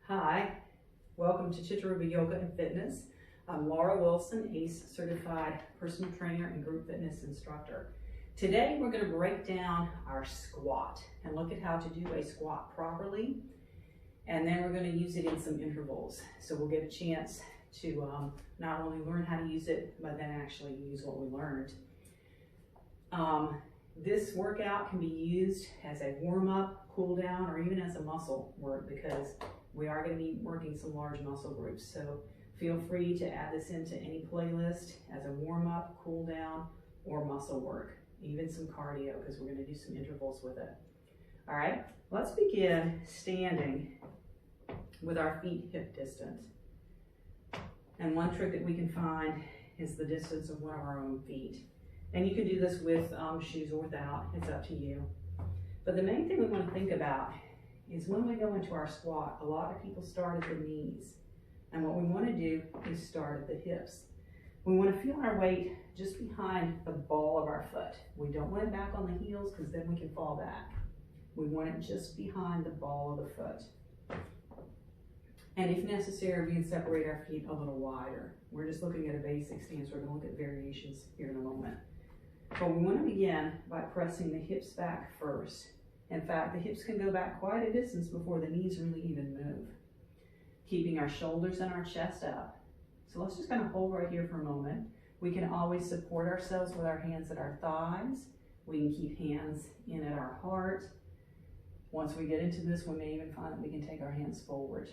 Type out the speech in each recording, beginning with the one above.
Hi, welcome to Chittarupa Yoga and Fitness. I'm Laura Wilson, ACE certified personal trainer and group fitness instructor. Today we're going to break down our squat and look at how to do a squat properly, and then we're going to use it in some intervals. So we'll get a chance to not only learn how to use it, but then actually use what we learned. This workout can be used as a warm-up, cool-down, or even as a muscle work because we are going to be working some large muscle groups. So feel free to add this into any playlist as a warm-up, cool-down, or muscle work, even some cardio because we're going to do some intervals with it. All right, let's begin standing with our feet hip distance. And one trick that we can find is the distance of one of our own feet. And you can do this with shoes or without, it's up to you. But the main thing we want to think about is when we go into our squat, a lot of people start at the knees. And what we want to do is start at the hips. We want to feel our weight just behind the ball of our foot. We don't want it back on the heels because then we can fall back. We want it just behind the ball of the foot. And if necessary, we can separate our feet a little wider. We're just looking at a basic stance. We're going to look at variations here in a moment. But we want to begin by pressing the hips back first. In fact, the hips can go back quite a distance before the knees really even move. Keeping our shoulders and our chest up. So let's just kind of hold right here for a moment. We can always support ourselves with our hands at our thighs. We can keep hands in at our heart. Once we get into this, we may even find that we can take our hands forward.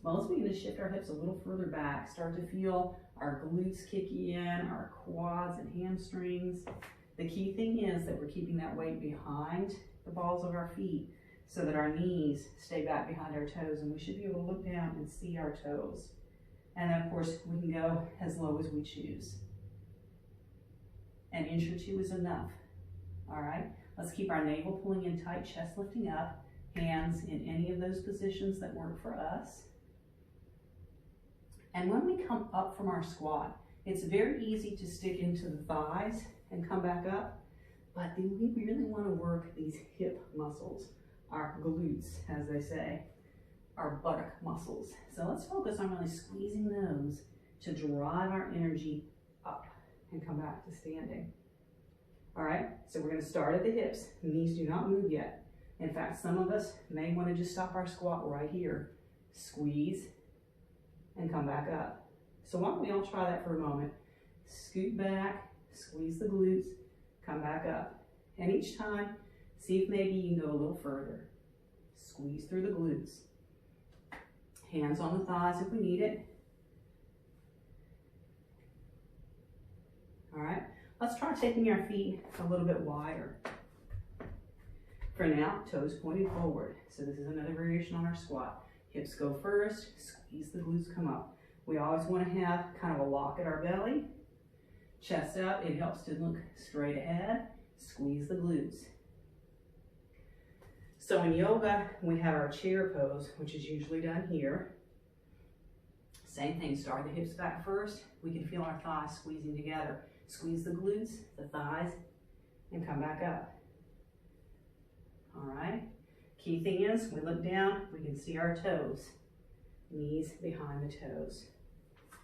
Well, let's begin to shift our hips a little further back. Start to feel our glutes kicking in, our quads and hamstrings. The key thing is that we're keeping that weight behind the balls of our feet so that our knees stay back behind our toes, and we should be able to look down and see our toes. And then of course we can go as low as we choose. An inch or two is enough. All right, let's keep our navel pulling in tight, chest lifting up, hands in any of those positions that work for us. And when we come up from our squat, it's very easy to stick into the thighs and come back up. But we really want to work these hip muscles, our glutes, as they say, our buttock muscles. So let's focus on really squeezing those to drive our energy up and come back to standing. All right, so we're going to start at the hips. Knees do not move yet. In fact, some of us may want to just stop our squat right here. Squeeze and come back up. So why don't we all try that for a moment. Scoot back, squeeze the glutes, come back up. And each time, see if maybe you can go a little further. Squeeze through the glutes. Hands on the thighs if we need it. All right, let's try taking our feet a little bit wider. For now, toes pointed forward. So this is another variation on our squat. Hips go first, squeeze the glutes, come up. We always want to have kind of a lock at our belly. Chest up, it helps to look straight ahead. Squeeze the glutes. So in yoga, we have our chair pose, which is usually done here. Same thing, start the hips back first. We can feel our thighs squeezing together. Squeeze the glutes, the thighs, and come back up. All right. Key thing is, we look down, we can see our toes. Knees behind the toes.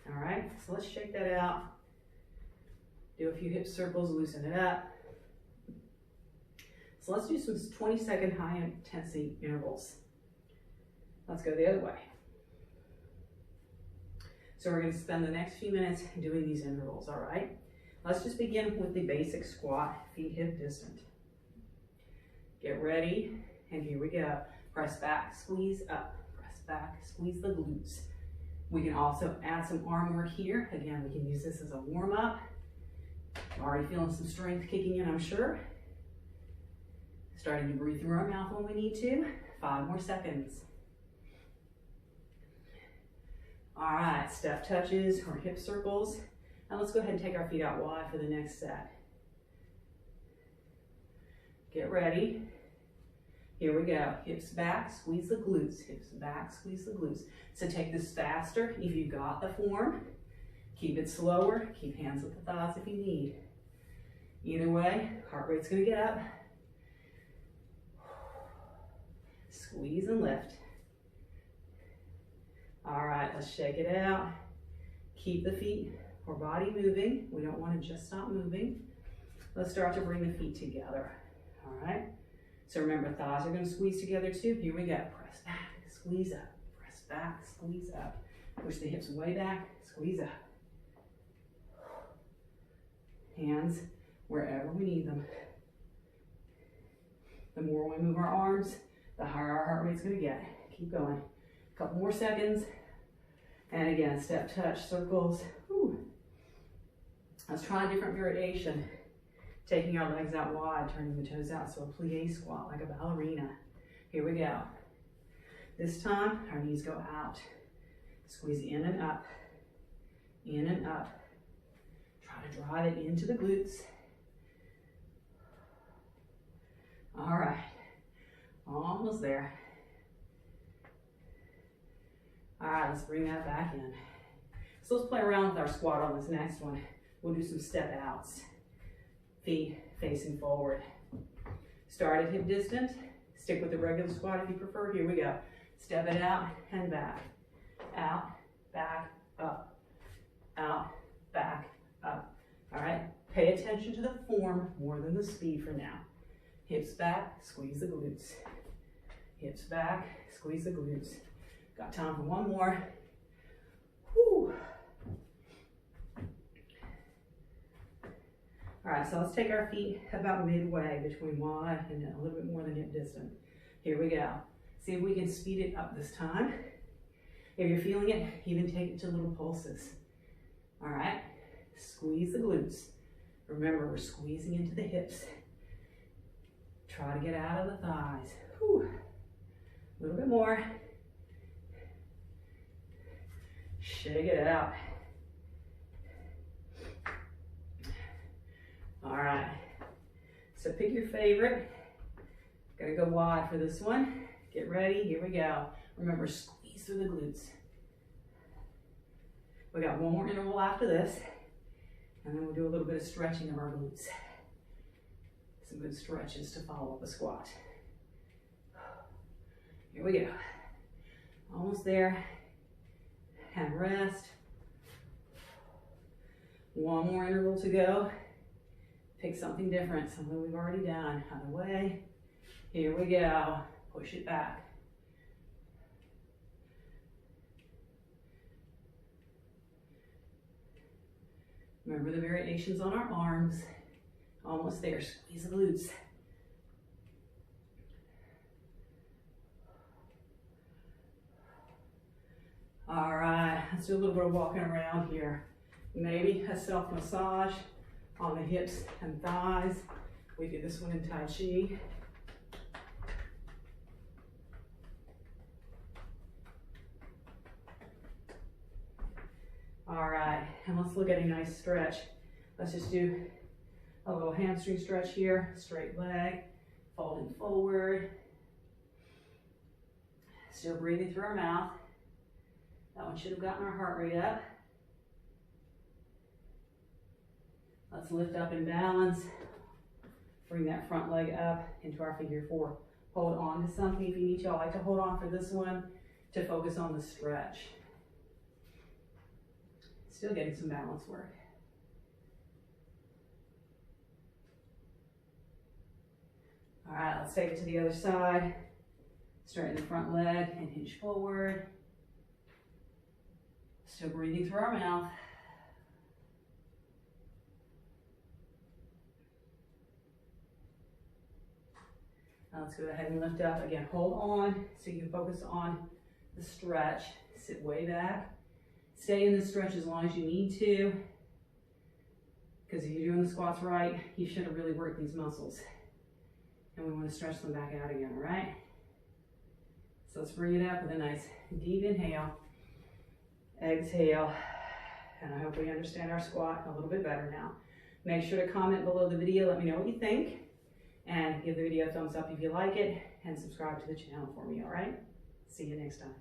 All right, so let's shake that out. Do a few hip circles, loosen it up. So let's do some 20-second high intensity intervals. Let's go the other way. So we're going to spend the next few minutes doing these intervals, all right? Let's just begin with the basic squat, feet hip distant. Get ready, and here we go. Press back, squeeze up. Press back, squeeze the glutes. We can also add some arm work here. Again, we can use this as a warm-up. Already feeling some strength kicking in, I'm sure. Starting to breathe through our mouth when we need to. 5 more seconds. All right, step touches or hip circles. Now let's go ahead and take our feet out wide for the next set. Get ready. Here we go. Hips back, squeeze the glutes. Hips back, squeeze the glutes. So take this faster if you've got the form. Keep it slower. Keep hands at the thighs if you need. Either way, heart rate's going to get up. Squeeze and lift. All right, let's shake it out. Keep the feet or body moving. We don't want to just stop moving. Let's start to bring the feet together. All right. So remember, thighs are going to squeeze together too. Here we go. Press back, squeeze up. Press back, squeeze up. Push the hips way back, squeeze up. Hands wherever we need them. The more we move our arms, the higher our heart rate's going to get. Keep going. A couple more seconds. And again, step touch, circles. Whew. Let's try a different variation. Taking our legs out wide, turning the toes out. So a plie squat like a ballerina. Here we go. This time, our knees go out. Squeeze in and up. In and up. Try to drive it into the glutes. All right. Almost there. All right, let's bring that back in. So let's play around with our squat on this next one. We'll do some step outs. Feet facing forward. Start at hip distance. Stick with the regular squat if you prefer. Here we go. Step it out and back. Out, back, up. Out, back, up. All right, pay attention to the form more than the speed for now. Hips back, squeeze the glutes. Hips back, squeeze the glutes. Got time for one more. Whew. All right, so let's take our feet about midway between wide and a little bit more than hip distance. Here we go. See if we can speed it up this time. If you're feeling it, even take it to little pulses. All right, squeeze the glutes. Remember, we're squeezing into the hips. Try to get out of the thighs. Whew. A little bit more. Shake it out. All right, so pick your favorite. Gotta go wide for this one. Get ready, here we go. Remember, squeeze through the glutes. We got one more interval after this, and then we'll do a little bit of stretching of our glutes. Some good stretches to follow up a squat. Here we go. Almost there. And rest. One more interval to go. Pick something different, something we've already done. Other way. Here we go. Push it back. Remember the variations on our arms. Almost there. Squeeze the glutes. All right, let's do a little bit of walking around here. Maybe a self-massage on the hips and thighs. We do this one in Tai Chi. All right, and let's look at a nice stretch. Let's just do a little hamstring stretch here. Straight leg, folding forward. Still breathing through our mouth. That one should have gotten our heart rate up. Let's lift up and balance. Bring that front leg up into our figure four. Hold on to something if you need to. I like to hold on for this one to focus on the stretch. Still getting some balance work. All right, let's take it to the other side. Straighten the front leg and hinge forward. Still breathing through our mouth. Now let's go ahead and lift up. Again, hold on so you can focus on the stretch. Sit way back. Stay in the stretch as long as you need to, because if you're doing the squats right, you should have really worked these muscles. And we want to stretch them back out again, all right? So let's bring it up with a nice deep inhale. Exhale. And I hope we understand our squat a little bit better now. Make sure to comment below the video. Let me know what you think. And give the video a thumbs up if you like it. And subscribe to the channel for me, all right? See you next time.